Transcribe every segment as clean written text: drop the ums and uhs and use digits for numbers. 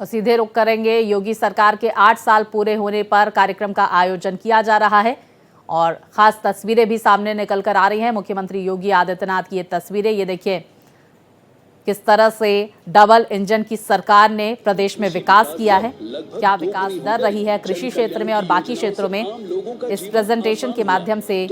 सीधे रुख करेंगे। योगी सरकार के 8 साल पूरे होने पर कार्यक्रम का आयोजन किया जा रहा है और खास तस्वीरें भी सामने निकल कर आ रही हैं। मुख्यमंत्री योगी आदित्यनाथ की ये तस्वीरें, ये देखिए किस तरह से डबल इंजन की सरकार ने प्रदेश में विकास किया है, क्या विकास दर रही है कृषि क्षेत्र में और बाकी क्षेत्रों में, इस प्रेजेंटेशन के माध्यम से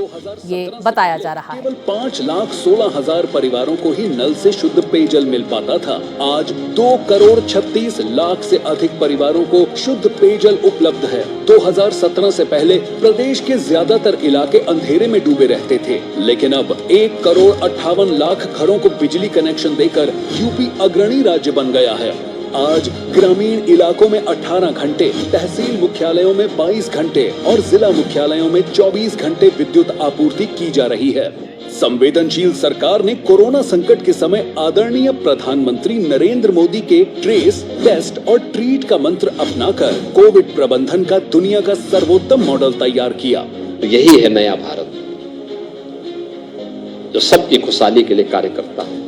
ये बताया जा रहा है। केवल 5,16,000 परिवारों को ही नल से शुद्ध पेयजल मिल पाता था। आज 2,36,00,000 से अधिक परिवारों को शुद्ध पेयजल उपलब्ध है। 2017 से पहले प्रदेश के ज्यादातर इलाके अंधेरे में डूबे रहते थे, लेकिन अब 1,58,00,000 घरों को बिजली कनेक्शन देकर यूपी अग्रणी राज्य बन गया है। आज ग्रामीण इलाकों में 18 घंटे, तहसील मुख्यालयों में 22 घंटे और जिला मुख्यालयों में 24 घंटे विद्युत आपूर्ति की जा रही है। संवेदनशील सरकार ने कोरोना संकट के समय आदरणीय प्रधानमंत्री नरेंद्र मोदी के ट्रेस, टेस्ट और ट्रीट का मंत्र अपनाकर कोविड प्रबंधन का दुनिया का सर्वोत्तम मॉडल तैयार किया। तो यही है नया भारत, जो सबकी खुशहाली के लिए कार्य करता है,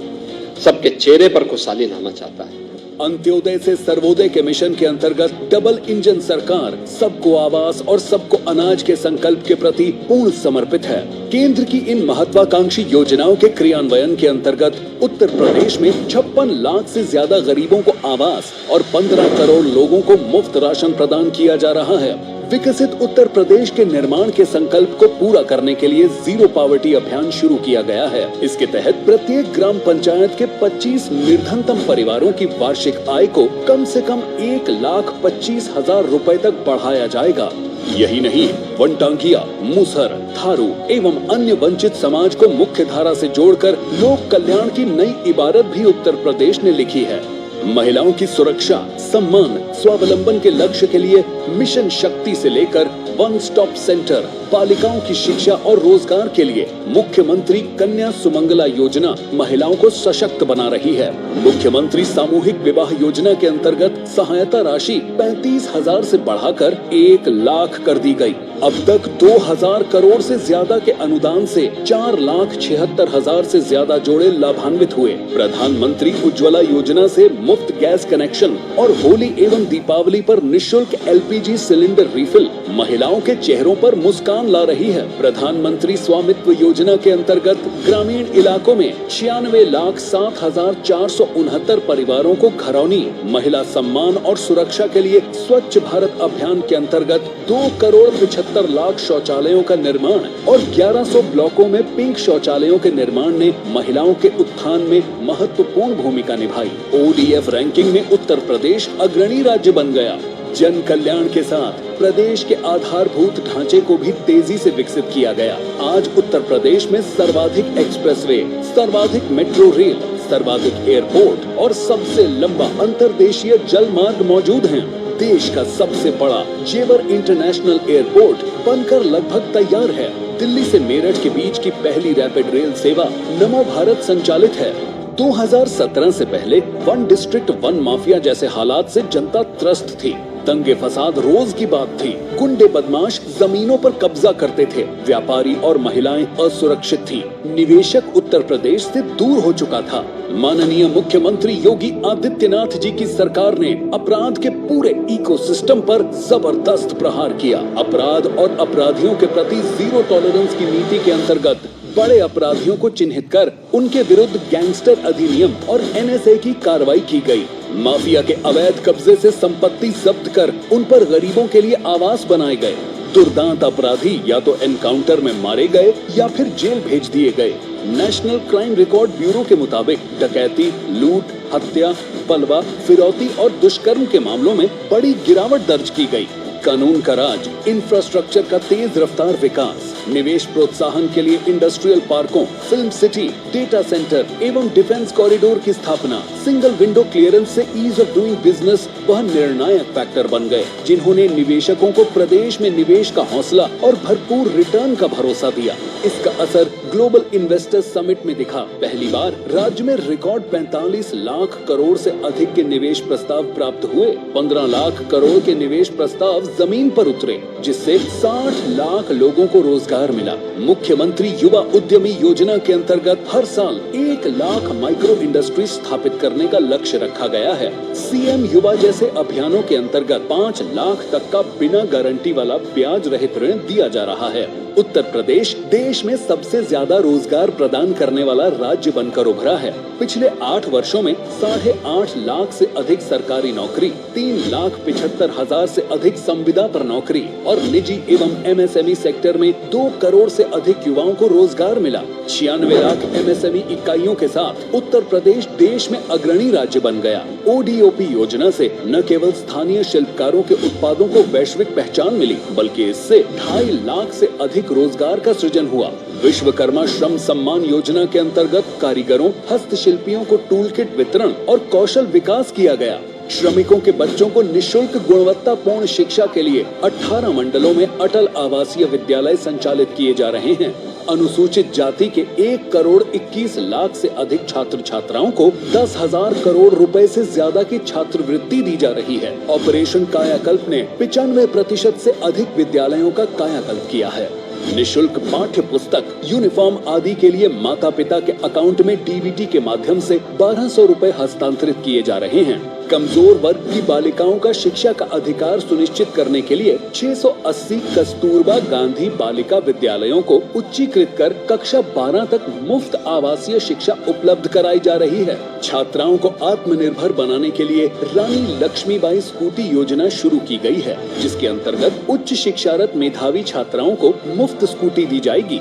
सबके चेहरे पर खुशहाली लाना चाहता है। अंत्योदय से सर्वोदय के मिशन के अंतर्गत डबल इंजन सरकार सबको आवास और सबको अनाज के संकल्प के प्रति पूर्ण समर्पित है। केंद्र की इन महत्वाकांक्षी योजनाओं के क्रियान्वयन के अंतर्गत उत्तर प्रदेश में 56 लाख से ज्यादा गरीबों को आवास और 15 करोड़ लोगों को मुफ्त राशन प्रदान किया जा रहा है। विकसित उत्तर प्रदेश के निर्माण के संकल्प को पूरा करने के लिए जीरो पॉवर्टी अभियान शुरू किया गया है। इसके तहत प्रत्येक ग्राम पंचायत के 25 निर्धनतम परिवारों की वार्षिक आय को कम से कम 1,25,000 रुपए तक बढ़ाया जाएगा। यही नहीं, वनटांगिया, मुसहर, थारू एवं अन्य वंचित समाज को मुख्य धारा से जोड़कर लोक कल्याण की नई इबारत भी उत्तर प्रदेश ने लिखी है। महिलाओं की सुरक्षा, सम्मान, स्वावलंबन के लक्ष्य के लिए मिशन शक्ति से लेकर वन स्टॉप सेंटर, बालिकाओं की शिक्षा और रोजगार के लिए मुख्यमंत्री कन्या सुमंगला योजना महिलाओं को सशक्त बना रही है। मुख्यमंत्री सामूहिक विवाह योजना के अंतर्गत सहायता राशि 35,000 से बढ़ाकर 1,00,000 कर दी गई। अब तक 2,000 करोड़ से ज्यादा के अनुदान से 4,76,000 से ज्यादा जोड़े लाभान्वित हुए। प्रधानमंत्री उज्ज्वला योजना से मुफ्त गैस कनेक्शन और होली एवं दीपावली पर निःशुल्क LPG सिलेंडर रिफिल महिलाओं के चेहरों पर मुस्कान ला रही है। प्रधानमंत्री स्वामित्व योजना के अंतर्गत ग्रामीण इलाकों में 96,07,469 परिवारों को घरौनी। महिला सम्मान और सुरक्षा के लिए स्वच्छ भारत अभियान के अंतर्गत 2,75,00,000 शौचालयों का निर्माण और 1100 ब्लॉकों में पिंक शौचालयों के निर्माण ने महिलाओं के उत्थान में महत्वपूर्ण भूमिका निभाई। ODF रैंकिंग में उत्तर प्रदेश अग्रणी राज्य बन गया। जन कल्याण के साथ प्रदेश के आधारभूत ढांचे को भी तेजी से विकसित किया गया। आज उत्तर प्रदेश में सर्वाधिक एक्सप्रेसवे, सर्वाधिक मेट्रो रेल, सर्वाधिक एयरपोर्ट और सबसे लंबा अंतर्देशीय जल मार्ग मौजूद हैं। देश का सबसे बड़ा जेवर इंटरनेशनल एयरपोर्ट बनकर लगभग तैयार है। दिल्ली से मेरठ के बीच की पहली रैपिड रेल सेवा नमो भारत संचालित है। 2017 से पहले वन डिस्ट्रिक्ट वन माफिया जैसे हालात से जनता त्रस्त थी। दंगे फसाद रोज की बात थी। गुंडे बदमाश जमीनों पर कब्जा करते थे। व्यापारी और महिलाएं असुरक्षित थी। निवेशक उत्तर प्रदेश से दूर हो चुका था। माननीय मुख्यमंत्री योगी आदित्यनाथ जी की सरकार ने अपराध के पूरे इकोसिस्टम पर जबरदस्त प्रहार किया। अपराध और अपराधियों के प्रति जीरो टॉलरेंस की नीति के अंतर्गत बड़े अपराधियों को चिन्हित कर उनके विरुद्ध गैंगस्टर अधिनियम और NSA की कार्रवाई की गई। माफिया के अवैध कब्जे से संपत्ति जब्त कर उन पर गरीबों के लिए आवास बनाए गए। दुर्दांत अपराधी या तो एनकाउंटर में मारे गए या फिर जेल भेज दिए गए। नेशनल क्राइम रिकॉर्ड ब्यूरो के मुताबिक डकैती, लूट, हत्या, बलवा, फिरौती और दुष्कर्म के मामलों में बड़ी गिरावट दर्ज की गई। कानून का राज, इंफ्रास्ट्रक्चर का तेज रफ्तार विकास, निवेश प्रोत्साहन के लिए इंडस्ट्रियल पार्कों, फिल्म सिटी, डेटा सेंटर एवं डिफेंस कॉरिडोर की स्थापना, सिंगल विंडो क्लियरेंस से ईज ऑफ डूइंग बिजनेस वह निर्णायक फैक्टर बन गए, जिन्होंने निवेशकों को प्रदेश में निवेश का हौसला और भरपूर रिटर्न का भरोसा दिया। इसका असर ग्लोबल इन्वेस्टर्स समिट में दिखा। पहली बार राज्य में रिकॉर्ड 45 लाख करोड़ से अधिक के निवेश प्रस्ताव प्राप्त हुए। 15 लाख करोड़ के निवेश प्रस्ताव जमीन पर उतरे, जिससे 60 लाख लोगों को रोजगार रोजगार मिला। मुख्यमंत्री युवा उद्यमी योजना के अंतर्गत हर साल 1 लाख माइक्रो इंडस्ट्री स्थापित करने का लक्ष्य रखा गया है। सीएम युवा जैसे अभियानों के अंतर्गत 5 लाख तक का बिना गारंटी वाला ब्याज रहित ऋण दिया जा रहा है। उत्तर प्रदेश देश में सबसे ज्यादा रोजगार प्रदान करने वाला राज्य बनकर उभरा है। पिछले 8 वर्षों में 8.5 लाख से अधिक सरकारी नौकरी, 3,75,000 से अधिक संविदा पर नौकरी और निजी एवं एमएसएमई सेक्टर में 2 करोड़ से अधिक युवाओं को रोजगार मिला। 96 लाख एमएसएमई इकाइयों के साथ उत्तर प्रदेश देश में अग्रणी राज्य बन गया। ओडीओपी योजना से न केवल स्थानीय शिल्पकारों के उत्पादों को वैश्विक पहचान मिली, बल्कि इससे 2.5 लाख से अधिक रोजगार का सृजन हुआ। विश्वकर्मा श्रम सम्मान योजना के अंतर्गत कारीगरों, हस्तशिल्पियों को टूल किट वितरण और कौशल विकास किया गया। श्रमिकों के बच्चों को निःशुल्क गुणवत्तापूर्ण शिक्षा के लिए 18 मंडलों में अटल आवासीय विद्यालय संचालित किए जा रहे हैं। अनुसूचित जाति के 1 करोड़ 21 लाख से अधिक छात्र छात्राओं को 10,000 करोड़ रुपए से ज्यादा की छात्रवृत्ति दी जा रही है। ऑपरेशन कायाकल्प ने 95% से अधिक विद्यालयों का कायाकल्प किया है। निःशुल्क पाठ्य पुस्तक, यूनिफॉर्म आदि के लिए माता पिता के अकाउंट में डीबीटी के माध्यम से 1200 रुपए हस्तांतरित किए जा रहे हैं। कमजोर वर्ग की बालिकाओं का शिक्षा का अधिकार सुनिश्चित करने के लिए 680 कस्तूरबा गांधी बालिका विद्यालयों को उच्चीकृत कर कक्षा 12 तक मुफ्त आवासीय शिक्षा उपलब्ध कराई जा रही है। छात्राओं को आत्मनिर्भर बनाने के लिए रानी लक्ष्मीबाई स्कूटी योजना शुरू की गई है, जिसके अंतर्गत उच्च शिक्षारत मेधावी छात्राओं को मुफ्त स्कूटी दी जाएगी।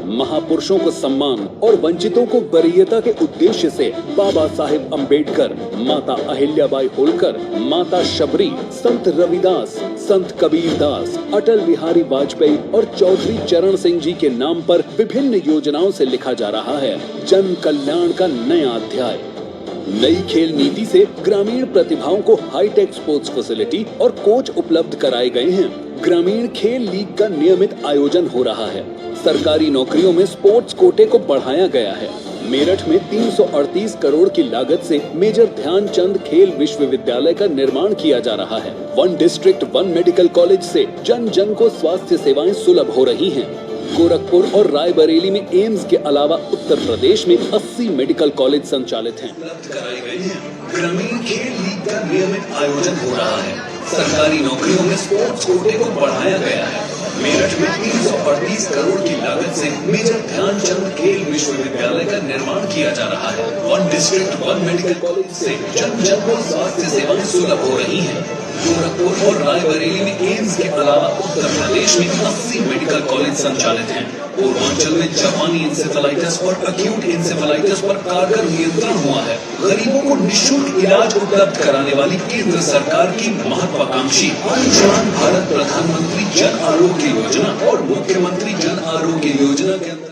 महापुरुषों को सम्मान और वंचितों को वरीयता के उद्देश्य से बाबा साहेब अम्बेडकर, माता अहिल्याबाई होलकर, माता शबरी, संत रविदास, संत कबीरदास, अटल बिहारी वाजपेयी और चौधरी चरण सिंह जी के नाम पर विभिन्न योजनाओं से लिखा जा रहा है जन कल्याण का नया अध्याय। नई खेल नीति से ग्रामीण प्रतिभाओं को हाईटेक स्पोर्ट्स फैसिलिटी और कोच उपलब्ध कराए गए हैं। ग्रामीण खेल लीग का नियमित आयोजन हो रहा है। सरकारी नौकरियों में स्पोर्ट्स कोटे को बढ़ाया गया है। मेरठ में 338 करोड़ की लागत से मेजर ध्यानचंद खेल विश्वविद्यालय का निर्माण किया जा रहा है। 1 डिस्ट्रिक्ट 1 मेडिकल कॉलेज से जन जन को स्वास्थ्य सेवाएं सुलभ हो रही हैं। गोरखपुर और रायबरेली में एम्स के अलावा उत्तर प्रदेश में 80 मेडिकल कॉलेज संचालित हैं। ग्रामीण खेल लीग का नियमित आयोजन हो रहा है। सरकारी नौकरियों में स्पोर्ट्स कोटे को बढ़ाया गया है। मेरठ में 338 करोड़ की लागत से मेजर ध्यानचंद खेल विश्वविद्यालय का निर्माण किया जा रहा है। 1 डिस्ट्रिक्ट 1 मेडिकल कॉलेज से जन जन को स्वास्थ्य सेवाएं सुलभ हो रही हैं। गोरखपुर और रायबरेली में एम्स के अलावा उत्तर प्रदेश में 80 मेडिकल कॉलेज संचालित हैं। पूर्वांचल में जापानी इंसेफेलाइटिस और एक्यूट इंसेफेलाइटिस पर कारगर नियंत्रण हुआ है। गरीबों को निःशुल्क इलाज उपलब्ध कराने वाली केंद्र सरकार की महत्वाकांक्षी आयुष्मान भारत प्रधानमंत्री जन आरोग्य योजना और मुख्यमंत्री जन आरोग्य योजना के अंतर्गत